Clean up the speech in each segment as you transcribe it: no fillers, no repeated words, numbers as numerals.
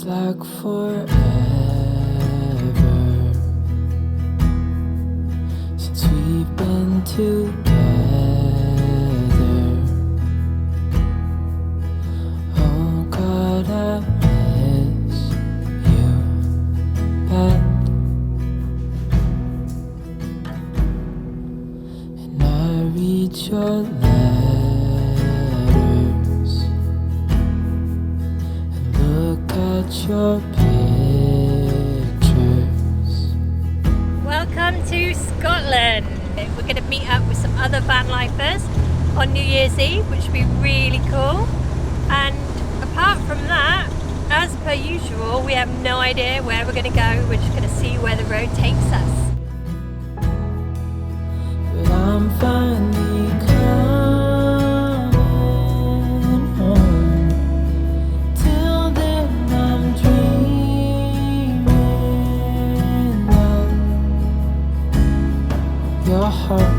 Feels like forever since we've been together. Oh God, I miss you bad, and I read your letters and look at your pictures. Welcome to Scotland. We're going to meet up with some other van lifers on New Year's Eve, which will be really cool. And apart from that, as per usual, we have no idea where we're going to go. We're just going to see where the road takes us. But I'm finally coming home. Till then I'm dreaming of your heart,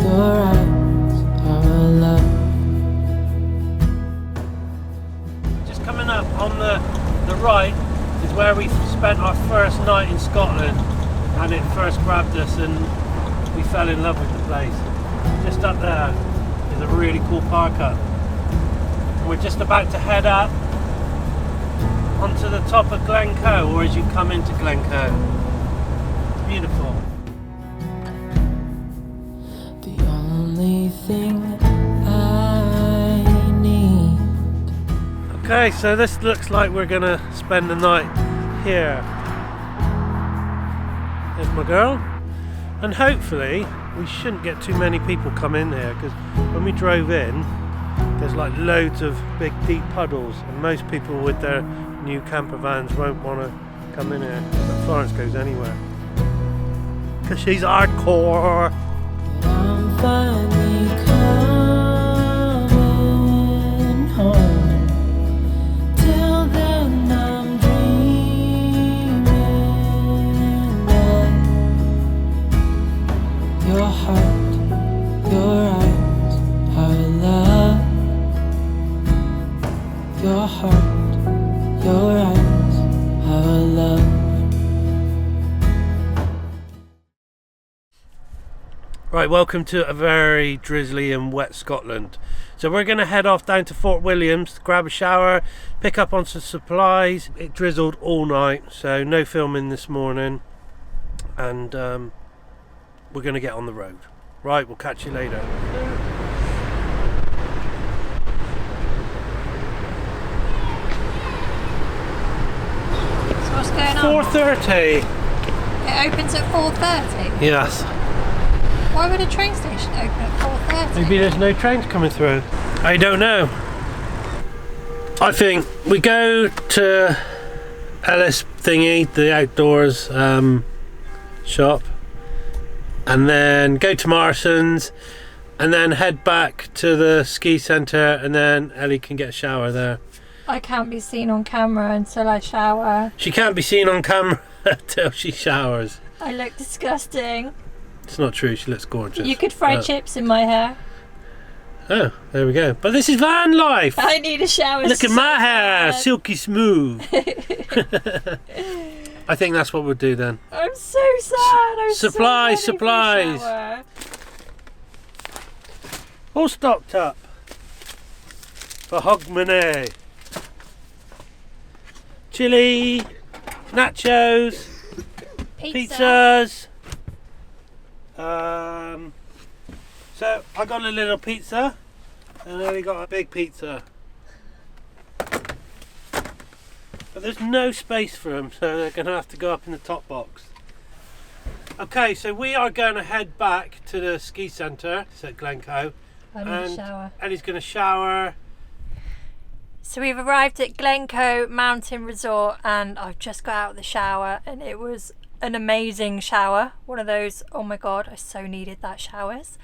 your eyes, our love. Just coming up on the right is where we spent our first night in Scotland, and it first grabbed us and we fell in love with the place. Just up there is a really cool park up. And we're just about to head up onto the top of Glencoe, or as you come into Glencoe. It's beautiful. The only thing I need. Okay, so this looks like we're gonna spend the night here. There's my girl. And hopefully we shouldn't get too many people come in here, because when we drove in there's like loads of big deep puddles, and most people with their new camper vans won't want to come in here. But Florence goes anywhere because she's hardcore. But I'm finally coming home. Till then I'm dreaming of your heart, your eyes, our love. Your heart, your eyes, our love. Right, welcome to a very drizzly and wet Scotland. So we're going to head off down to Fort Williams, grab a shower, pick up on some supplies. It drizzled all night, so no filming this morning, and we're going to get on the road. Right, we'll catch you later. So what's going on? 4:30. It opens at 4:30. Yes. Why would a train station open at 4:30? Maybe there's no trains coming through. I don't know. I think we go to Ellis thingy, the outdoors shop, and then go to Marston's, and then head back to the ski centre, and then Ellie can get a shower there. I can't be seen on camera until I shower. She can't be seen on camera till she showers. I look disgusting. It's not true, she looks gorgeous. You could fry chips in my hair. Oh, there we go. But this is van life. I need a shower. Look at so my hair, bad. silky smooth. I think that's what we'll do then. I'm so sad. I'm Supplies, so ready for a supplies. shower. All stocked up for Hogmanay. Chili, nachos, pizzas. So I got a little pizza, and Ellie got a big pizza. But there's no space for them, so they're going to have to go up in the top box. Okay, so we are going to head back to the ski centre. It's at Glencoe. I need a shower. Ellie's going to shower. So we've arrived at Glencoe Mountain Resort, and I've just got out of the shower, and it was an amazing shower. One of those, oh my god, I so needed that showers.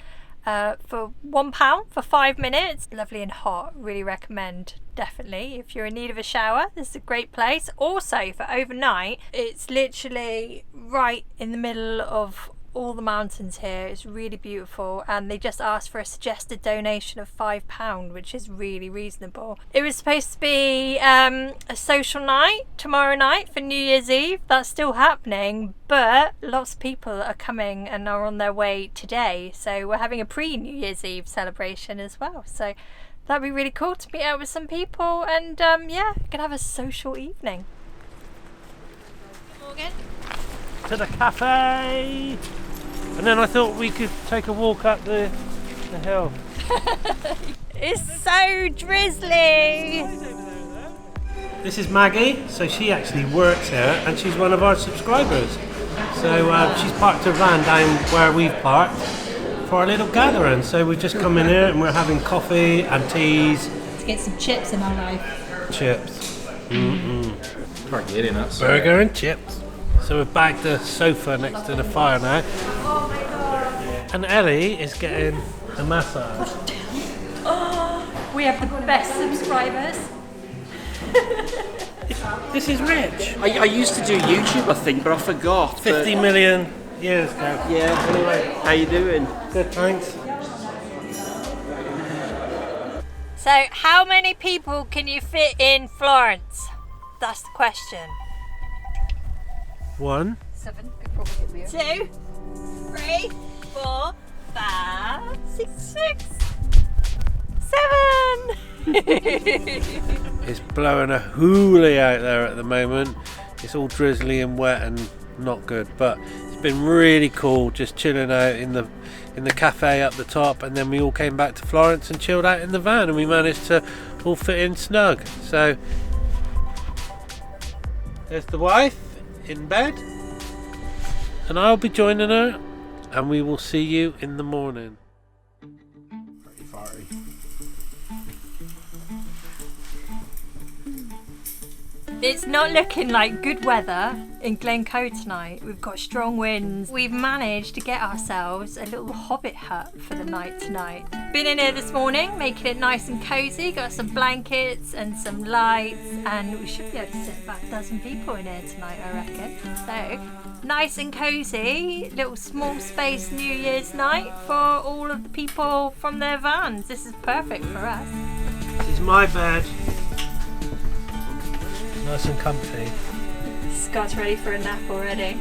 For £1 for 5 minutes. Lovely and hot. Really recommend, definitely, if you're in need of a shower. This is a great place. Also for overnight, it's literally right in the middle of all the mountains here. It's really beautiful, and they just asked for a suggested donation of £5, which is really reasonable. It was supposed to be a social night tomorrow night for New Year's Eve. That's still happening, but lots of people are coming and are on their way today, so we're having a pre-New Year's Eve celebration as well. So that'd be really cool to meet out with some people, and yeah, we can have a social evening. Morgan? To the cafe, and then I thought we could take a walk up the hill. It's so drizzly. This is Maggie, so she actually works here and she's one of our subscribers. So she's parked her van down where we've parked for a little gathering. So we've just come in here and we're having coffee and teas. Let's get some chips in our life. Chips. Can't get in that. Burger and chips. So we've bagged the sofa next to the fire now. Oh my god. And Ellie is getting a massage. Oh, we have the best subscribers. This is rich. I used to do YouTube, I think, but I forgot. 50 million years ago. Yeah. Anyway, How you doing? good, thanks. So, how many people can you fit in Florence? That's the question. 1, 2, 3, 4, 5, 6, 7. It's blowing a hoolie out there at the moment. It's all drizzly and wet and not good, but it's been really cool just chilling out in the cafe up the top, and then we all came back to Florence and chilled out in the van, and we managed to all fit in snug. So there's the wife in bed, and I'll be joining her, and we will see you in the morning. It's not looking like good weather in Glencoe tonight. We've got strong winds. We've managed to get ourselves a little hobbit hut for the night tonight. Been in here this morning, making it nice and cozy. Got some blankets and some lights, and we should be able to sit about a dozen people in here tonight, I reckon. So, nice and cozy, little small space New Year's night for all of the people from their vans. This is perfect for us. This is my bed. Nice and comfy. Scott's ready for a nap already.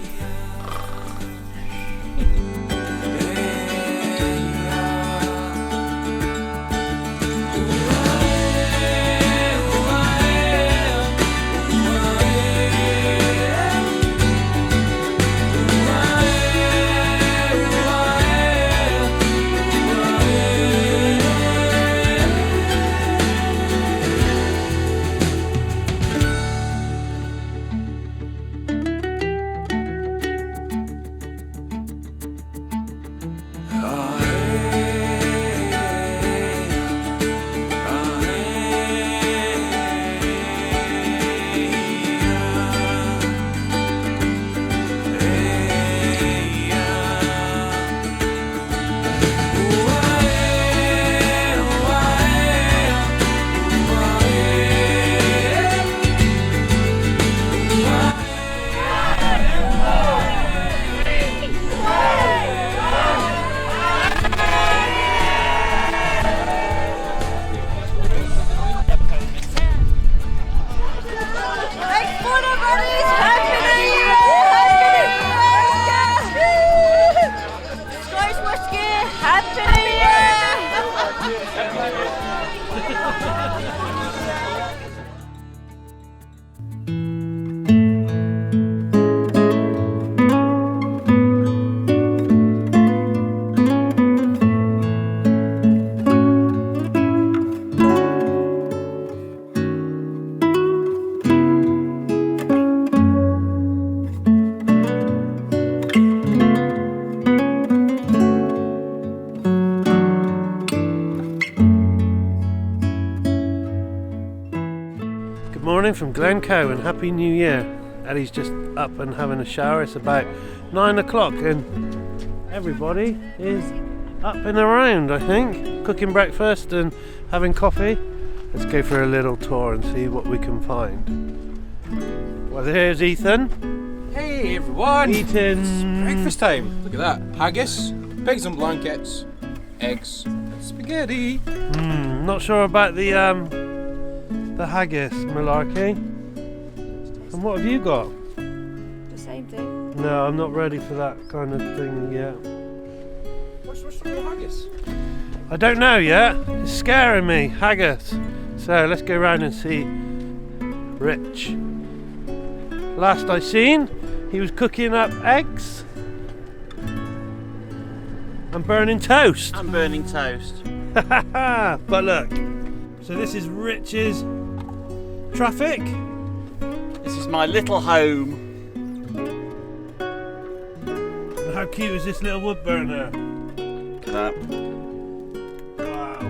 From Glencoe, and Happy New Year. Ellie's just up and having a shower. It's about 9 o'clock and everybody is up and around, I think, cooking breakfast and having coffee. Let's go for a little tour and see what we can find. Well, here's Ethan. Hey, Hey everyone! eating Breakfast time. Look at that. Haggis, pigs and blankets, eggs, and spaghetti. Not sure about the haggis malarkey. And what have you got? The same thing. No, I'm not ready for that kind of thing yet. What's wrong with the haggis? I don't know yet. It's scaring me, haggis. So let's go around and see Rich. Last I seen, he was cooking up eggs and burning toast. I'm burning toast. But look, so this is Rich's traffic. This is my little home. And how cute is this little wood burner? Look at that. Wow.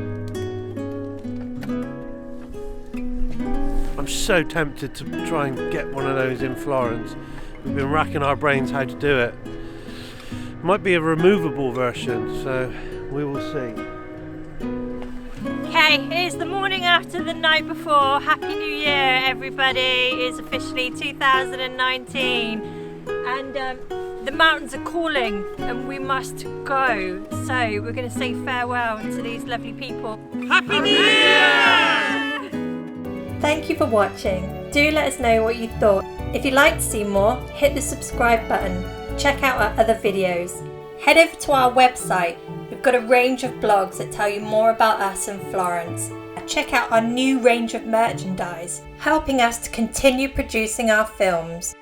I'm so tempted to try and get one of those in Florence. We've been racking our brains how to do it. Might be a removable version, so we will see. Okay, it's the morning after the night before. Happy New Year, everybody. It's officially 2019. And the mountains are calling and we must go. So we're going to say farewell to these lovely people. Happy New Year! Thank you for watching. Do let us know what you thought. If you'd like to see more, hit the subscribe button. Check out our other videos. Head over to our website. We've got a range of blogs that tell you more about us and Florence. Check out our new range of merchandise, helping us to continue producing our films.